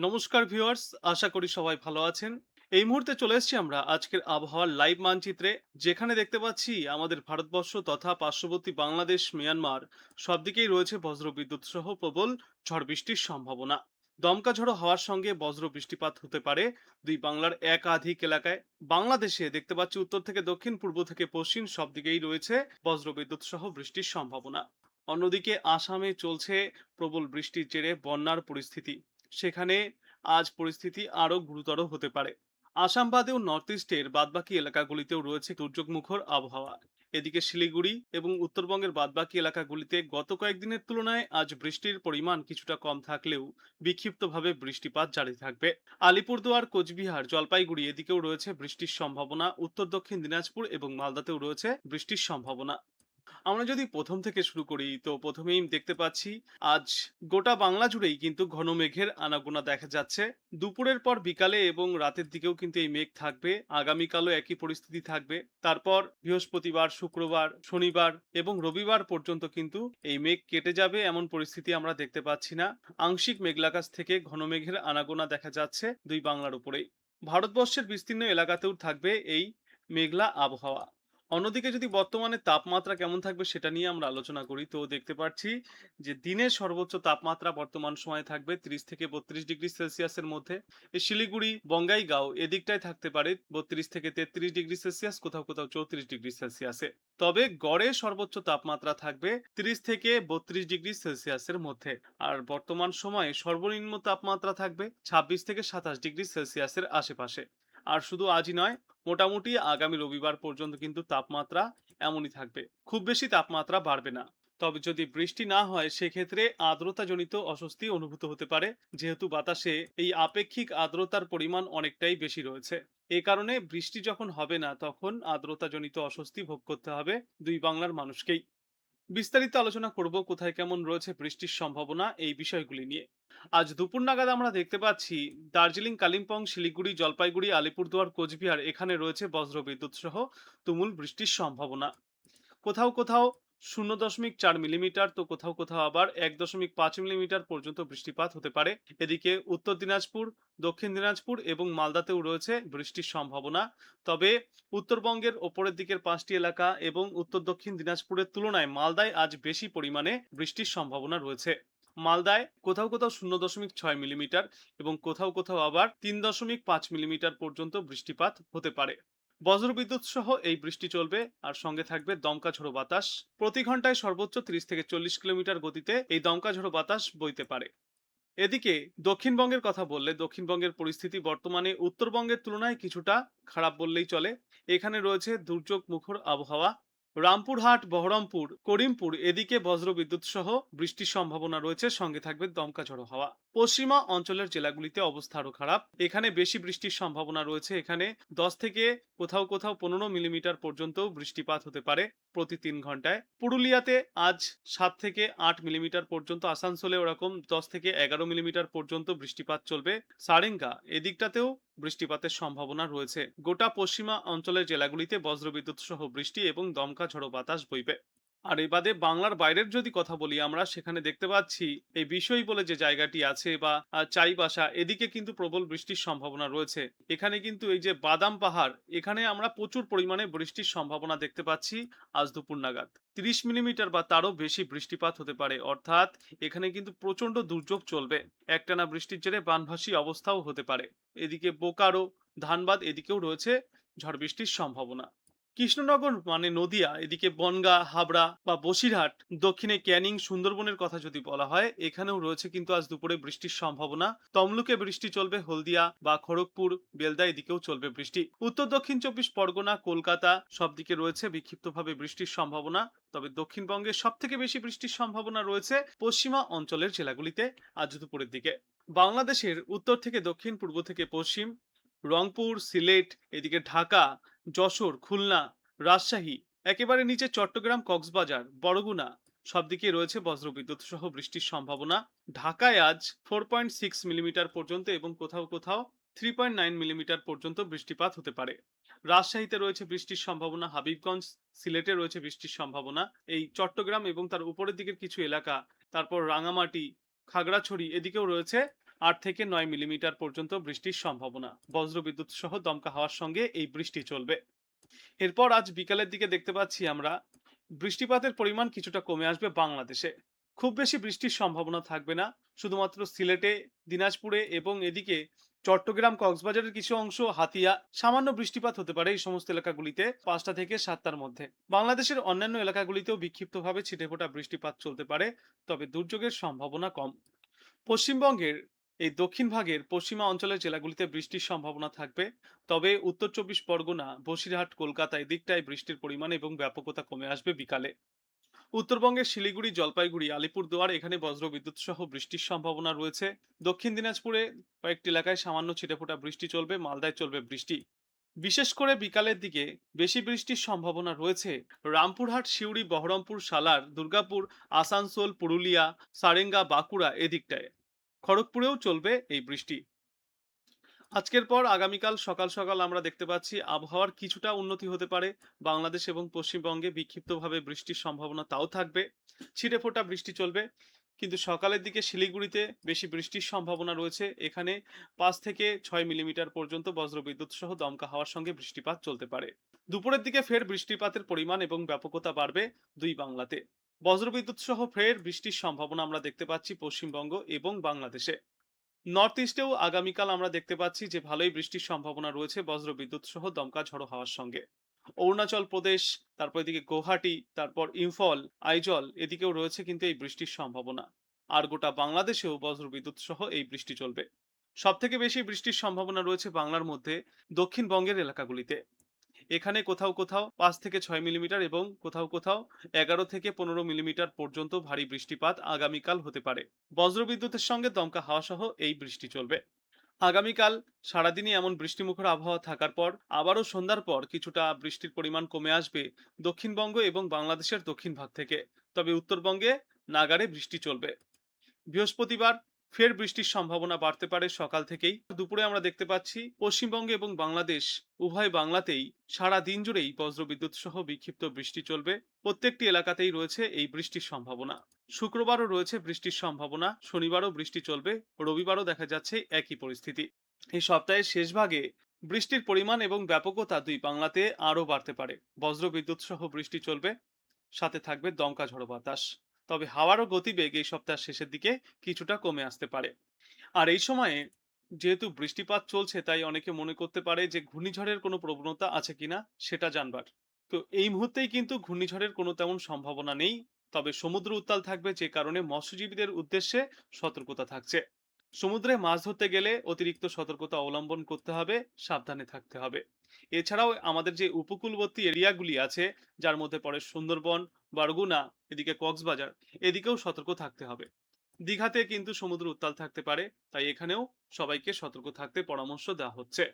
নমস্কার ভিউয়ার্স, আশা করি সবাই ভালো আছেন। এই মুহূর্তে চলে এসেছি আমরা আজকের আবহাওয়ার লাইভ মানচিত্রে, যেখানে দেখতে পাচ্ছি আমাদের ভারতবর্ষ তথা পার্শ্ববর্তী বাংলাদেশ, মিয়ানমার সব দিকেই রয়েছে বজ্রবিদ্যুৎ সহ প্রবল ঝড় বৃষ্টির সম্ভাবনা। দমকা ঝড়ো হওয়ার সঙ্গে বজ্র বৃষ্টিপাত হতে পারে দুই বাংলার একাধিক এলাকায়। বাংলাদেশে দেখতে পাচ্ছি উত্তর থেকে দক্ষিণ, পূর্ব থেকে পশ্চিম সব দিকেই রয়েছে বজ্রবিদ্যুৎ সহ বৃষ্টির সম্ভাবনা। অন্যদিকে আসামে চলছে প্রবল বৃষ্টির জেরে বন্যার পরিস্থিতি। সেখানে আজ পরিস্থিতি আরো গুরুতর হতে পারে। আসাম বাদেও নর্থ ইস্টের বাদবাকি এলাকাগুলিতেও রয়েছে দুর্যোগমুখর আবহাওয়া। এদিকে শিলিগুড়ি এবং উত্তরবঙ্গের বাদবাকি এলাকাগুলিতে গত কয়েকদিনের তুলনায় আজ বৃষ্টির পরিমাণ কিছুটা কম থাকলেও বিক্ষিপ্তভাবে বৃষ্টিপাত জারি থাকবে। আলিপুরদুয়ার, কোচবিহার, জলপাইগুড়ি এদিকেও রয়েছে বৃষ্টির সম্ভাবনা। উত্তর দক্ষিণ দিনাজপুর এবং মালদাতেও রয়েছে বৃষ্টির সম্ভাবনা। আমরা যদি প্রথম থেকে শুরু করি তো প্রথমেই দেখতে পাচ্ছি আজ গোটা বাংলা জুড়েই কিন্তু ঘন মেঘের আনাগোনা দেখা যাচ্ছে। দুপুরের পর বিকালে এবং রাতের দিকেও কিন্তু এই মেঘ থাকবে। আগামীকালও একই পরিস্থিতি থাকবে। তারপর বৃহস্পতিবার, শুক্রবার, শনিবার এবং রবিবার পর্যন্ত কিন্তু এই মেঘ কেটে যাবে এমন পরিস্থিতি আমরা দেখতে পাচ্ছি না। আংশিক মেঘলাকাশ থেকে ঘন মেঘের আনাগোনা দেখা যাচ্ছে দুই বাংলার উপরেই। ভারতবর্ষের বিস্তীর্ণ এলাকাতেও থাকবে এই মেঘলা আবহাওয়া। অন্যদিকে যদি বর্তমানে তাপমাত্রা কেমন থাকবে সেটা নিয়ে আমরা আলোচনা করি, তো দেখতে পাচ্ছি যে দিনের সর্বোচ্চ তাপমাত্রা বর্তমান সময়ে থাকবে 30 থেকে 32 ডিগ্রি সেলসিয়াসের মধ্যে। এই শিলিগুড়ি, বঙ্গাইগাঁও এদিকটায় থাকতে পারে 32 থেকে 33 ডিগ্রি সেলসিয়াস, কোথাও কোথাও 34 ডিগ্রি সেলসিয়াসে। তবে গড়ে সর্বোচ্চ তাপমাত্রা থাকবে 30 থেকে 32 ডিগ্রি সেলসিয়াসের মধ্যে। আর বর্তমান সময়ে সর্বনিম্ন তাপমাত্রা থাকবে 26 থেকে 27 ডিগ্রি সেলসিয়াসের আশেপাশে। আর শুধু আজই নয়, মোটামুটি আগামী রবিবার পর্যন্ত কিন্তু তাপমাত্রা এমনই থাকবে। খুব বেশি তাপমাত্রা বাড়বে না। তবে যদি বৃষ্টি না হয় সেক্ষেত্রে আর্দ্রতাজনিত অস্বস্তি অনুভূত হতে পারে, যেহেতু বাতাসে এই আপেক্ষিক আর্দ্রতার পরিমাণ অনেকটাই বেশি রয়েছে। এ কারণে বৃষ্টি যখন হবে না তখন আর্দ্রতাজনিত অস্বস্তি ভোগ করতে হবে দুই বাংলার মানুষকেই। বিস্তারিত আলোচনা করব কোথায় কেমন রয়েছে বৃষ্টির সম্ভাবনা এই বিষয়গুলি নিয়ে। আজ দুপুর নাগাদ আমরা দেখতে পাচ্ছি দার্জিলিং, কালিম্পং, শিলিগুড়ি, জলপাইগুড়ি, আলিপুরদুয়ার, কোচবিহার এখানে রয়েছে বজ্রবিদ্যুৎ সহ তুমুল বৃষ্টির সম্ভাবনা। কোথাও কোথাও 0.4 মিলিমিটার, তো কোথাও কোথাও আবার 1.5 মিলিমিটার পর্যন্ত বৃষ্টিপাত হতে পারে। এদিকে উত্তর দিনাজপুর, দক্ষিণ দিনাজপুর এবং মালদাতেও রয়েছে বৃষ্টির সম্ভাবনা। তবে উত্তরবঙ্গের ওপরের দিকের 5টি এলাকা এবং উত্তর দক্ষিণ দিনাজপুরের তুলনায় মালদায় আজ বেশি পরিমাণে বৃষ্টির সম্ভাবনা রয়েছে। মালদায় কোথাও কোথাও 0.6 মিলিমিটার এবং কোথাও কোথাও আবার 3.5 মিলিমিটার পর্যন্ত বৃষ্টিপাত হতে পারে। বজ্রবিদ্যুৎ সহ এই বৃষ্টি চলবে, আর সঙ্গে থাকবে দমকা ঝোড়ো বাতাস। প্রতি ঘন্টায় সর্বোচ্চ 30 থেকে 40 কিলোমিটার গতিতে এই দমকা ঝোড়ো বাতাস বইতে পারে। এদিকে দক্ষিণবঙ্গের কথা বললে, দক্ষিণবঙ্গের পরিস্থিতি বর্তমানে উত্তরবঙ্গের তুলনায় কিছুটা খারাপ বললেই চলে। এখানে রয়েছে দুর্যোগ মুখর আবহাওয়া। রামপুরহাট, বহরমপুর, করিমপুর এদিকে বজ্রবিদ্যুৎ সহ বৃষ্টির সম্ভাবনা রয়েছে, সঙ্গে থাকবে দমকা ঝড়ো হাওয়া। পশ্চিমা অঞ্চলের জেলাগুলিতে অবস্থা আরো খারাপ। এখানে বেশি বৃষ্টির সম্ভাবনা রয়েছে। এখানে 10 থেকে কোথাও কোথাও 15 মিলিমিটার পর্যন্ত বৃষ্টিপাত হতে পারে প্রতি 3 ঘন্টায়। পুরুলিয়াতে আজ 7 থেকে 8 মিলিমিটার পর্যন্ত, আসানসোলে ওরকম 10 থেকে 11 মিলিমিটার পর্যন্ত বৃষ্টিপাত চলবে। সারেঙ্গা এদিকটাতেও বৃষ্টিপাতের সম্ভাবনা রয়েছে। গোটা পশ্চিমা অঞ্চলের জেলাগুলিতে বজ্রবিদ্যুৎ সহ বৃষ্টি এবং দমকা ঝড়ো বাতাস বইবে। আর এ বাদে বাংলার বাইরের যদি কথা বলি, আমরা সেখানে দেখতে পাচ্ছি এই বিষয় বলে যে জায়গাটি আছে বা চাইবাসা এদিকে কিন্তু প্রবল বৃষ্টির সম্ভাবনা রয়েছে। এখানে কিন্তু এই যে বাদাম পাহাড়, এখানে আমরা প্রচুর পরিমাণে বৃষ্টির সম্ভাবনা দেখতে পাচ্ছি। আজ দুপুর নাগাদ 30 মিলিমিটার বা তারও বেশি বৃষ্টিপাত হতে পারে, অর্থাৎ এখানে কিন্তু প্রচন্ড দুর্যোগ চলবে। একটানা বৃষ্টির জেরে বানভাসী অবস্থাও হতে পারে। এদিকে বোকারো, ধানবাদ এদিকেও রয়েছে ঝড় বৃষ্টির সম্ভাবনা। কৃষ্ণনগর মানে নদিয়া, এদিকে বনগাঁ, হাবড়া বা বসিরহাট, দক্ষিণে ক্যানিং, সুন্দরবনের কথা যদি বলা হয়, এখানেও রয়েছে কিন্তু আজ দুপুরে বৃষ্টির সম্ভাবনা। তমলুকে বৃষ্টি চলবে, হলদিয়া বা খড়গপুর, বেলদা এদিকেও চলবে বৃষ্টি। উত্তর দক্ষিণ 24 পরগনা, কলকাতা সব দিকে রয়েছে বিক্ষিপ্তভাবে বৃষ্টির সম্ভাবনা। তবে দক্ষিণবঙ্গে সব থেকে বেশি বৃষ্টির সম্ভাবনা রয়েছে পশ্চিমা অঞ্চলের জেলাগুলিতে আজ দুপুরের দিকে। বাংলাদেশের উত্তর থেকে দক্ষিণ, পূর্ব থেকে পশ্চিম, রংপুর, সিলেট, এদিকে ঢাকা, যশোর, খুলনা, রাজশাহী, একেবারে নিচে চট্টগ্রাম, কক্সবাজার, বরগুনা সব দিকে রয়েছে বজ্রবিদ্যুৎ সহ বৃষ্টির সম্ভাবনা। ঢাকায় আজ 4.6 মিলিমিটার পর্যন্ত এবং কোথাও কোথাও 3.9 মিলিমিটার পর্যন্ত বৃষ্টিপাত হতে পারে। রাজশাহীতে রয়েছে বৃষ্টির সম্ভাবনা, হাবিবগঞ্জ, সিলেটে রয়েছে বৃষ্টির সম্ভাবনা। এই চট্টগ্রাম এবং তার উপরের দিকের কিছু এলাকা, তারপর রাঙামাটি, খাগড়াছড়ি এদিকেও রয়েছে 8 থেকে 9 মিলিমিটার পর্যন্ত বৃষ্টির সম্ভাবনা। বজ্রবিদ্যুৎ সহ দমকা হাওয়ার সঙ্গে এই বৃষ্টি চলবে। এরপর আজ বিকালের দিকে দেখতে পাচ্ছি আমরা বৃষ্টিপাতের পরিমাণ কিছুটা কমে আসবে বাংলাদেশে। খুব বেশি বৃষ্টির সম্ভাবনা থাকবে না। শুধুমাত্র সিলেটে, দিনাজপুরে এবং এদিকে চট্টগ্রাম, কক্সবাজারের কিছু অংশ, হাতিয়া সামান্য বৃষ্টিপাত হতে পারে এই সমস্ত এলাকাগুলিতে 5টা থেকে 7টার মধ্যে। বাংলাদেশের অন্যান্য এলাকাগুলিতেও বিক্ষিপ্তভাবে ছিটেফোঁটা বৃষ্টিপাত চলতে পারে, তবে দুর্যোগের সম্ভাবনা কম। পশ্চিমবঙ্গের এই দক্ষিণ ভাগের পশ্চিমা অঞ্চলের জেলাগুলিতে বৃষ্টির সম্ভাবনা থাকবে, তবে উত্তর চব্বিশ পরগনা, বসিরহাট, কলকাতা এদিকটায় বৃষ্টির পরিমাণ এবং ব্যাপকতা কমে আসবে বিকালে। উত্তরবঙ্গের শিলিগুড়ি, জলপাইগুড়ি, আলিপুরদুয়ার এখানে বজ্রবিদ্যুৎ সহ বৃষ্টির সম্ভাবনা রয়েছে। দক্ষিণ দিনাজপুরে কয়েকটি এলাকায় সামান্য ছিটেফোঁটা বৃষ্টি চলবে, মালদায় চলবে বৃষ্টি। বিশেষ করে বিকালের দিকে বেশি বৃষ্টির সম্ভাবনা রয়েছে রামপুরহাট, সিউড়ি, বহরমপুর, সালার, দুর্গাপুর, আসানসোল, পুরুলিয়া, সারেঙ্গা, বাঁকুড়া এদিকটায়। খড়গপুরেও চলবে এই বৃষ্টি। আজকের পর আগামীকাল সকাল সকাল আমরা দেখতে পাচ্ছি আবহাওয়ার কিছুটা উন্নতি হতে পারে। বাংলাদেশ এবং পশ্চিমবঙ্গে বিক্ষিপ্তভাবে বৃষ্টির সম্ভাবনা তাও থাকবে। ছিটেফোঁটা বৃষ্টি চলবে। কিন্তু সকালের দিকে শিলিগুড়িতে বেশি বৃষ্টির সম্ভাবনা রয়েছে। এখানে 5 থেকে 6 মিলিমিটার পর্যন্ত বজ্রবিদ্যুৎ সহ দমকা হাওয়ার সঙ্গে বৃষ্টিপাত চলতে পারে। দুপুরের দিকে ফের বৃষ্টিপাতের পরিমাণ এবং ব্যাপকতা বাড়বে দুই বাংলাতে। বজ্রবিদ্যুৎ সহ ফের বৃষ্টির সম্ভাবনা আমরা দেখতে পাচ্ছি পশ্চিমবঙ্গ এবং বাংলাদেশে। নর্থ ইস্টেও আগামীকাল আমরা দেখতে পাচ্ছি যে ভালোই বৃষ্টির সম্ভাবনা রয়েছে বজ্রবিদ্যুৎ সহ দমকা ঝড়ো হাওয়ার সঙ্গে। অরুণাচল প্রদেশ, তারপর এদিকে গুয়াহাটি, তারপর ইম্ফল, আইজল এদিকেও রয়েছে কিন্তু এই বৃষ্টির সম্ভাবনা। আর গোটা বাংলাদেশেও বজ্রবিদ্যুৎ সহ এই বৃষ্টি চলবে। সব থেকে বেশি বৃষ্টির সম্ভাবনা রয়েছে বাংলার মধ্যে দক্ষিণবঙ্গের এলাকাগুলিতে। এখানে কোথাও কোথাও 5 থেকে 6 মিলিমিটার এবং কোথাও কোথাও 11 থেকে 15 মিলিমিটার পর্যন্ত ভারী বৃষ্টিপাত আগামীকাল হতে পারে। বজ্রবিদ্যুতের সঙ্গে দমকা হাওয়া সহ এই বৃষ্টি চলবে। আগামীকাল সারাদিনই এমন বৃষ্টিমুখর আবহাওয়া থাকার পর আবারও সন্ধ্যার পর কিছুটা বৃষ্টির পরিমাণ কমে আসবে দক্ষিণবঙ্গ এবং বাংলাদেশের দক্ষিণ ভাগ থেকে। তবে উত্তরবঙ্গে নাগাড়ে বৃষ্টি চলবে। বৃহস্পতিবার ফের বৃষ্টির সম্ভাবনা বাড়তে পারে সকাল থেকেই। দুপুরে আমরা দেখতে পাচ্ছি পশ্চিমবঙ্গে এবং বাংলাদেশ উভয় বাংলাতেই সারা দিন জুড়েই বজ্রবিদ্যুৎ সহ বিক্ষিপ্ত বৃষ্টি চলবে। প্রত্যেকটি এলাকাতেই রয়েছে এই বৃষ্টির সম্ভাবনা। শুক্রবারও রয়েছে বৃষ্টির সম্ভাবনা, শনিবারও বৃষ্টি চলবে, রবিবারও দেখা যাচ্ছে একই পরিস্থিতি। এই সপ্তাহের শেষ ভাগে বৃষ্টির পরিমাণ এবং ব্যাপকতা দুই বাংলাতে আরও বাড়তে পারে। বজ্রবিদ্যুৎ সহ বৃষ্টি চলবে, সাথে থাকবে দমকা ঝড়ো বাতাস। তবে হাওয়ারও গতিবেগ এই সপ্তাহের শেষের দিকে কিছুটা কমে আসতে পারে। আর এই সময়ে যেহেতু বৃষ্টিপাত চলছে, তাই অনেকে মনে করতে পারে যে ঘূর্ণিঝড়ের কোনো প্রবণতা আছে কিনা সেটা জানবার। তো এই মুহূর্তেই কিন্তু ঘূর্ণিঝড়ের কোনো তেমন সম্ভাবনা নেই। তবে সমুদ্র উত্তাল থাকবে, যে কারণে মৎস্যজীবীদের উদ্দেশ্যে সতর্কতা থাকছে। সমুদ্রে মাছ ধরতে গেলে অতিরিক্ত সতর্কতা অবলম্বন করতে হবে, সাবধানে থাকতে হবে। এছাড়াও আমাদের যে উপকূলবর্তী এরিয়াগুলি আছে, যার মধ্যে পড়ে সুন্দরবন, বারগুনা, এদিকে কক্সবাজার, এদিকেও সতর্ক থাকতে হবে। দীঘাতে কিন্তু সমুদ্র উত্তাল থাকতে পারে, তাই এখানেও সবাইকে সতর্ক থাকতে পরামর্শ দেওয়া হচ্ছে।